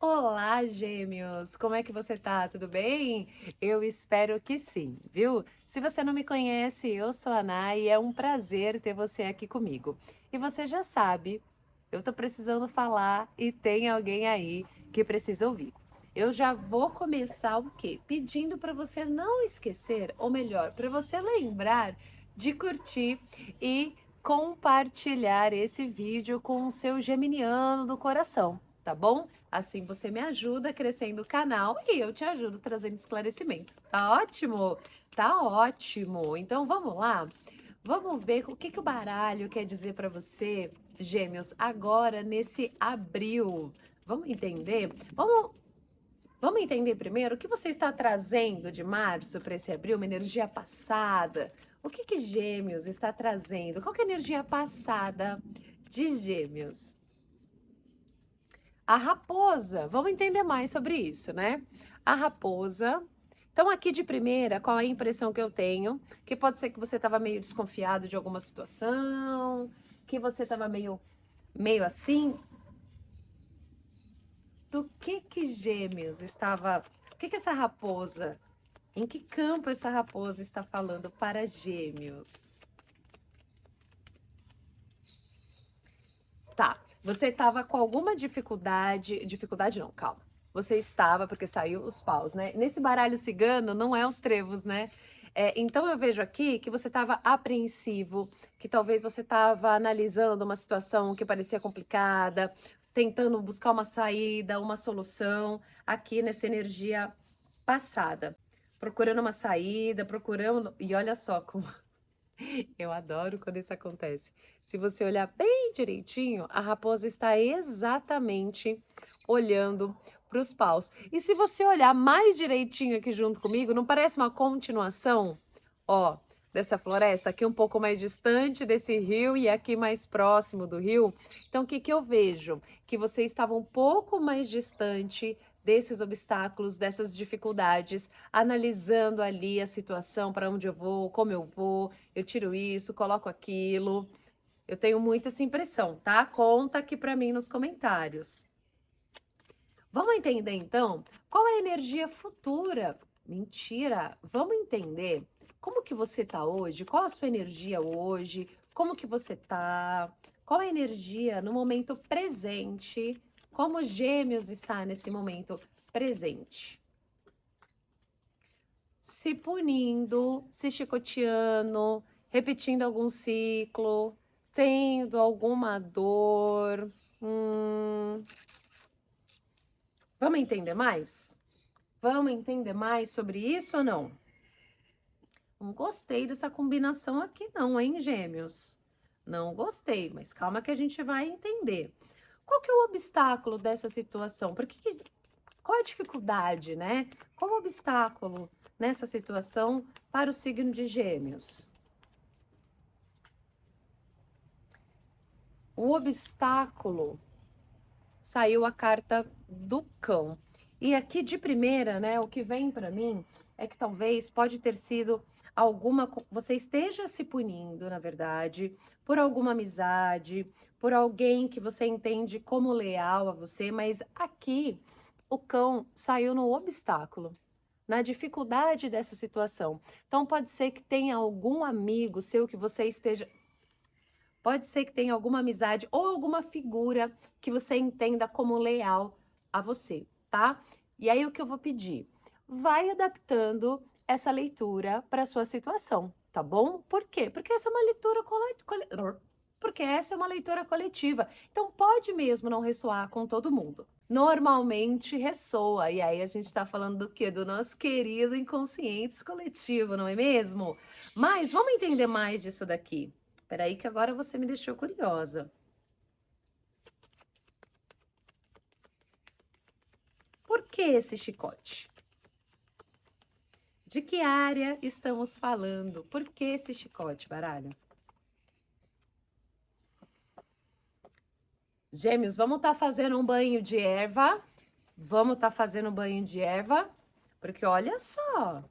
Olá, gêmeos! Como é que você tá? Tudo bem? Eu espero que sim, viu? Se você não me conhece, eu sou a Nay e é um prazer ter você aqui comigo. E você já sabe, eu tô precisando falar e tem alguém aí que precisa ouvir. Eu já vou começar o quê? Pedindo para você não esquecer, ou melhor, para você lembrar de curtir e compartilhar esse vídeo com o seu geminiano do coração, tá bom? Assim você me ajuda crescendo o canal e eu te ajudo trazendo esclarecimento. Tá ótimo? Tá ótimo. Então vamos lá? Vamos ver o que que o baralho quer dizer para você, Gêmeos, agora nesse abril. Vamos entender? Vamos entender primeiro o que você está trazendo de março para esse abril, uma energia passada. O que que Gêmeos está trazendo? Qual que é a energia passada de Gêmeos? A raposa, vamos entender mais sobre isso, né? A raposa. Então, aqui de primeira, qual é a impressão que eu tenho? Que pode ser que você estava meio desconfiado de alguma situação, que você estava meio assim. Do que Gêmeos estava. O que essa raposa. Em que campo essa raposa está falando para Gêmeos? Tá. Você estava com alguma dificuldade. Dificuldade não, calma. Você estava, porque saiu os paus, né? Nesse baralho cigano não é os trevos, né? Então eu vejo aqui que você estava apreensivo, que talvez você estava analisando uma situação que parecia complicada, tentando buscar uma saída, uma solução, aqui nessa energia passada. Procurando uma saída, procurando. E olha só como eu adoro quando isso acontece. Se você olhar bem direitinho, a raposa está exatamente olhando para os paus. E se você olhar mais direitinho aqui junto comigo, não parece uma continuação, ó, dessa floresta aqui um pouco mais distante desse rio e aqui mais próximo do rio? Então, o que que eu vejo? Que você estava um pouco mais distante desses obstáculos, dessas dificuldades, analisando ali a situação, para onde eu vou, como eu tiro isso, coloco aquilo. Eu tenho muito essa impressão, tá? Conta aqui para mim nos comentários. Vamos entender então qual é a energia futura? Mentira! Vamos entender como que você tá hoje, qual a sua energia hoje, como que você tá, qual a energia no momento presente, como Gêmeos está nesse momento presente. Se punindo, se chicoteando, repetindo algum ciclo, tendo alguma dor. Vamos entender mais? Vamos entender mais sobre isso ou não? Não gostei dessa combinação aqui, não, hein, Gêmeos? Não gostei, mas calma que a gente vai entender. Qual que é o obstáculo dessa situação? Qual é a dificuldade, né? Qual o obstáculo nessa situação para o signo de Gêmeos? O obstáculo, saiu a carta do cão. E aqui de primeira, né, o que vem para mim é que talvez pode ter sido você esteja se punindo, na verdade, por alguma amizade, por alguém que você entende como leal a você, mas aqui o cão saiu no obstáculo, na dificuldade dessa situação. Então pode ser que tenha algum amigo seu que você esteja. Pode ser que tenha alguma amizade ou alguma figura que você entenda como leal a você, tá? E aí o que eu vou pedir? Vai adaptando essa leitura para a sua situação, tá bom? Por quê? Porque essa é uma leitura porque essa é uma leitura coletiva. Então pode mesmo não ressoar com todo mundo. Normalmente ressoa, e aí a gente está falando do quê? Do nosso querido inconsciente coletivo, não é mesmo? Mas vamos entender mais disso daqui. Espera aí que agora você me deixou curiosa. Por que esse chicote? De que área estamos falando? Por que esse chicote, baralho? Gêmeos, vamos estar fazendo um banho de erva. Vamos estar fazendo um banho de erva. Porque olha só.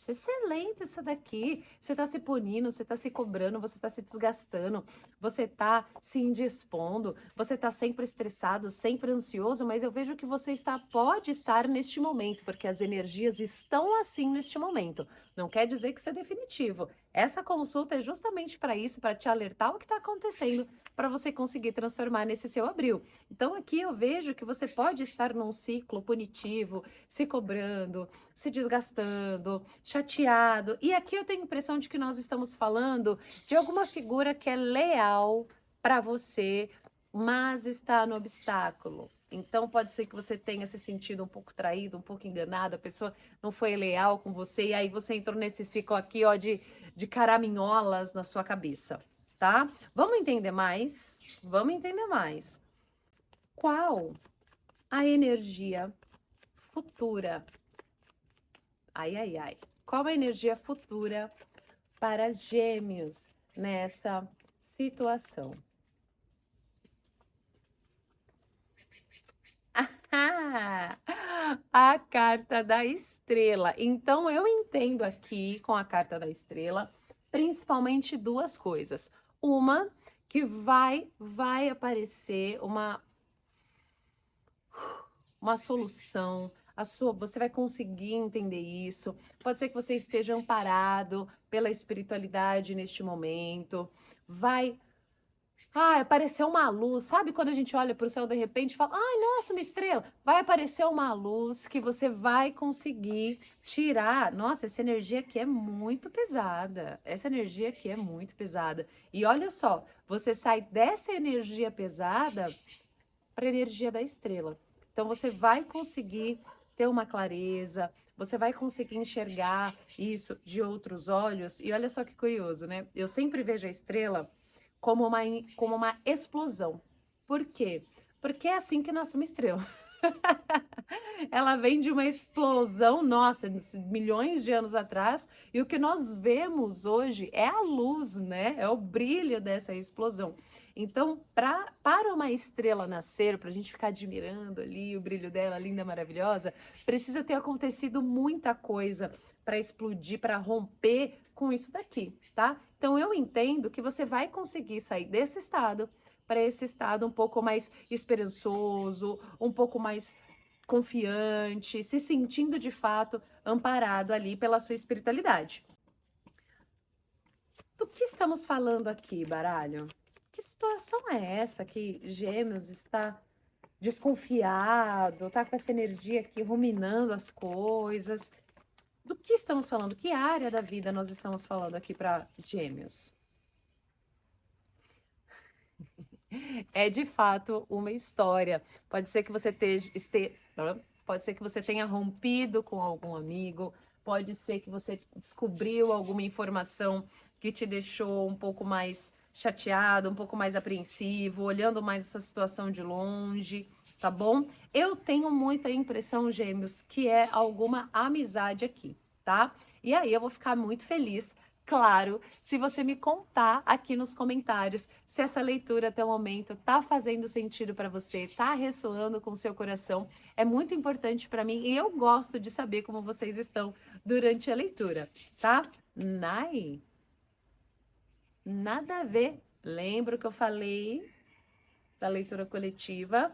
excelente isso daqui. Você tá se punindo, você tá se cobrando, você tá se desgastando, você tá se indispondo, você tá sempre estressado, sempre ansioso, mas eu vejo que você pode estar neste momento, porque as energias estão assim neste momento. Não quer dizer que isso é definitivo. Essa consulta é justamente para isso, para te alertar o que está acontecendo, para você conseguir transformar nesse seu abril. Então aqui eu vejo que você pode estar num ciclo punitivo, se cobrando, se desgastando, chateado. E aqui eu tenho a impressão de que nós estamos falando de alguma figura que é leal para você, mas está no obstáculo. Então pode ser que você tenha se sentido um pouco traído, um pouco enganado, a pessoa não foi leal com você, e aí você entrou nesse ciclo aqui, ó, de caraminholas na sua cabeça, tá? Vamos entender mais? Vamos entender mais. Qual a energia futura? Ai, ai, ai. Qual a energia futura para Gêmeos nessa situação? Ah, a carta da estrela. Então, eu entendo aqui com a carta da estrela, principalmente duas coisas. Uma, que vai aparecer uma solução, você vai conseguir entender isso. Pode ser que você esteja amparado pela espiritualidade neste momento. Vai apareceu uma luz. Sabe quando a gente olha para o céu de repente e fala: ai, nossa, uma estrela? Vai aparecer uma luz que você vai conseguir tirar. Nossa, essa energia aqui é muito pesada. Essa energia aqui é muito pesada. E olha só, você sai dessa energia pesada para a energia da estrela. Então você vai conseguir ter uma clareza, você vai conseguir enxergar isso de outros olhos. E olha só que curioso, né? Eu sempre vejo a estrela como uma explosão. Por quê? Porque é assim que nasce uma estrela. Ela vem de uma explosão, nossa, de milhões de anos atrás, e o que nós vemos hoje é a luz, né? É o brilho dessa explosão. Então, para uma estrela nascer, para a gente ficar admirando ali o brilho dela, linda, maravilhosa, precisa ter acontecido muita coisa para explodir, para romper com isso daqui, tá? Então, eu entendo que você vai conseguir sair desse estado para esse estado um pouco mais esperançoso, um pouco mais confiante, se sentindo de fato amparado ali pela sua espiritualidade. Do que estamos falando aqui, baralho? Que situação é essa que Gêmeos está desconfiado, tá com essa energia aqui ruminando as coisas? Do que estamos falando? Que área da vida nós estamos falando aqui para Gêmeos? É de fato uma história. Pode ser que você pode ser que você tenha rompido com algum amigo, pode ser que você descobriu alguma informação que te deixou um pouco mais chateado, um pouco mais apreensivo, olhando mais essa situação de longe, tá bom? Eu tenho muita impressão, Gêmeos, que é alguma amizade aqui, tá? E aí eu vou ficar muito feliz, claro, se você me contar aqui nos comentários se essa leitura até o momento tá fazendo sentido para você, tá ressoando com o seu coração. É muito importante para mim e eu gosto de saber como vocês estão durante a leitura, tá? Nai, nada a ver. Lembra que eu falei da leitura coletiva?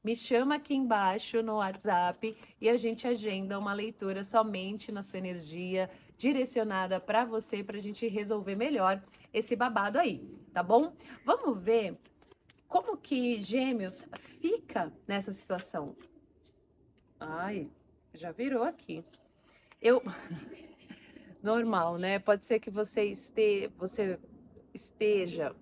Me chama aqui embaixo no WhatsApp e a gente agenda uma leitura somente na sua energia, direcionada para você, para a gente resolver melhor esse babado aí, tá bom? Vamos ver como que Gêmeos fica nessa situação. Ai, já virou aqui. Eu normal, né? Pode ser que você esteja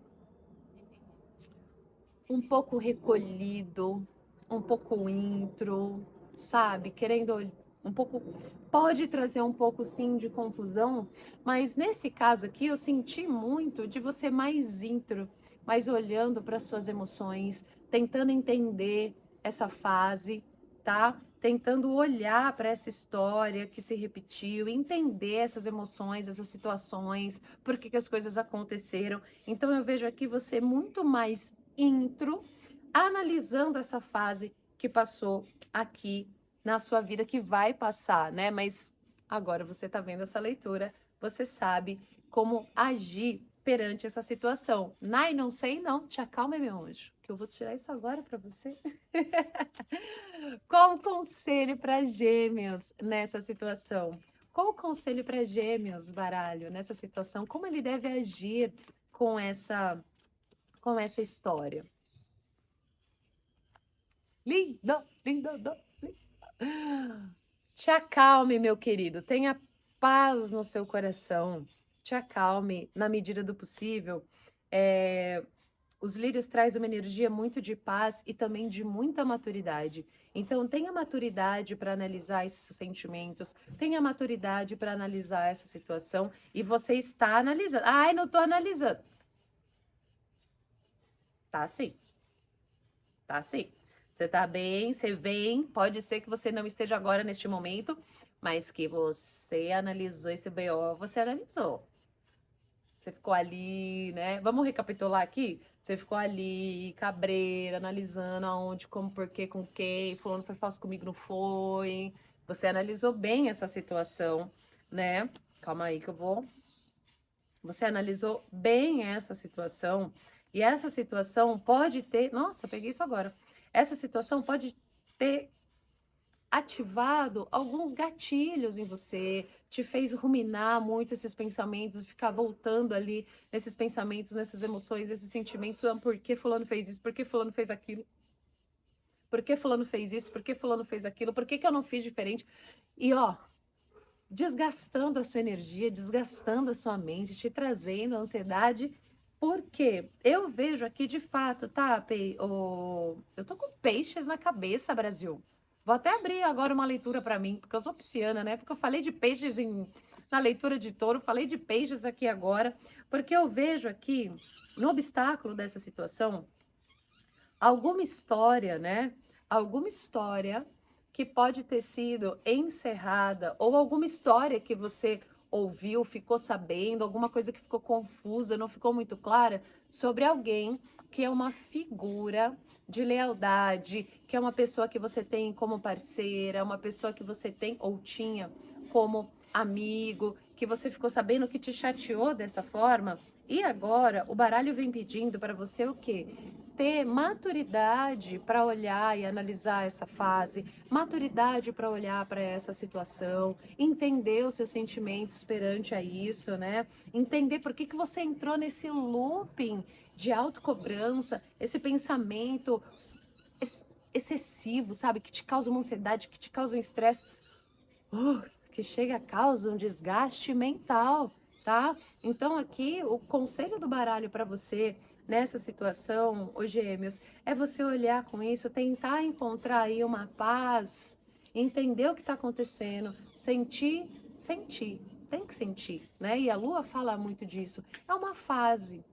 um pouco recolhido, um pouco intro, sabe? Querendo um pouco. Pode trazer um pouco sim de confusão, mas nesse caso aqui eu senti muito de você mais intro, mais olhando para suas emoções, tentando entender essa fase, tá? Tentando olhar para essa história que se repetiu, entender essas emoções, essas situações, por que as coisas aconteceram. Então eu vejo aqui você muito mais intro, analisando essa fase que passou aqui na sua vida, que vai passar, né? Mas Agora você está vendo essa leitura, você sabe como agir perante essa situação. Nai, não sei não, te acalma, meu anjo, que eu vou tirar isso agora para você. Qual o conselho para Gêmeos nessa situação? Qual o conselho para Gêmeos, baralho, nessa situação? Como ele deve agir com essa história? Lindo, lindo, lindo. Te acalme, meu querido. Tenha paz no seu coração. Te acalme na medida do possível. Os lírios trazem uma energia muito de paz e também de muita maturidade. Então, tenha maturidade para analisar esses sentimentos, tenha maturidade para analisar essa situação e você está analisando. Ai, não estou analisando. Tá sim, tá sim. Você tá bem, você vem, pode ser que você não esteja agora neste momento, mas que você analisou esse BO, você analisou. Você ficou ali, né? Vamos recapitular aqui? Você ficou ali, cabreira, analisando aonde, como, por quê, com quem, fulano foi falso comigo, não foi. Você analisou bem essa situação, né? Calma aí que eu vou. Você analisou bem essa situação, e essa situação pode ter. Nossa, eu peguei isso agora. Essa situação pode ter ativado alguns gatilhos em você, te fez ruminar muito esses pensamentos, ficar voltando ali nesses pensamentos, nessas emoções, esses sentimentos, por que fulano fez isso, por que fulano fez aquilo, por que fulano fez isso, por que fulano fez aquilo, por que eu não fiz diferente? E ó, desgastando a sua energia, desgastando a sua mente, te trazendo ansiedade, porque eu vejo aqui de fato, tá, eu tô com peixes na cabeça, Brasil. Vou até abrir agora uma leitura para mim, porque eu sou pisciana, né? Porque eu falei de peixes na leitura de touro, falei de peixes aqui agora, porque eu vejo aqui, no obstáculo dessa situação, alguma história, né? Alguma história que pode ter sido encerrada, ou alguma história que você ouviu, ficou sabendo, alguma coisa que ficou confusa, não ficou muito clara, sobre alguém que é uma figura de lealdade, que é uma pessoa que você tem como parceira, uma pessoa que você tem ou tinha como amigo, que você ficou sabendo que te chateou dessa forma. E agora o baralho vem pedindo para você o quê? Ter maturidade para olhar e analisar essa fase, maturidade para olhar para essa situação, entender os seus sentimentos perante a isso, né? Entender por que você entrou nesse looping de autocobrança, esse pensamento excessivo, sabe? Que te causa uma ansiedade, que te causa um estresse, que chega a causar um desgaste mental, tá? Então aqui o conselho do baralho para você nessa situação, ô Gêmeos, é você olhar com isso, tentar encontrar aí uma paz, entender o que está acontecendo, sentir, tem que sentir, né? E a Lua fala muito disso. É uma fase.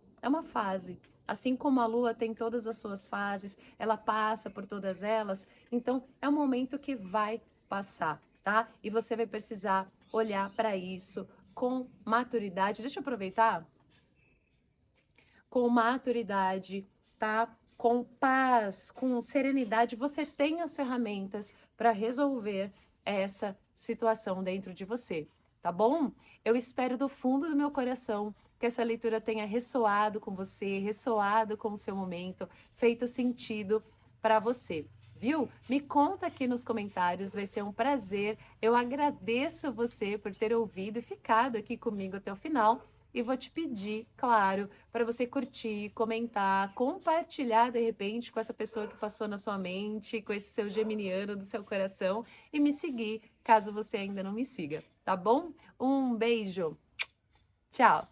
Assim como a Lua tem todas as suas fases, ela passa por todas elas, então é um momento que vai passar, tá? E você vai precisar olhar para isso com maturidade. Deixa eu aproveitar. Com maturidade, tá? Com paz, com serenidade, você tem as ferramentas para resolver essa situação dentro de você, tá bom? Eu espero do fundo do meu coração que essa leitura tenha ressoado com você, ressoado com o seu momento, feito sentido para você. Viu? Me conta aqui nos comentários, vai ser um prazer. Eu agradeço você por ter ouvido e ficado aqui comigo até o final. E vou te pedir, claro, para você curtir, comentar, compartilhar de repente com essa pessoa que passou na sua mente, com esse seu geminiano do seu coração e me seguir, caso você ainda não me siga, tá bom? Um beijo. Tchau.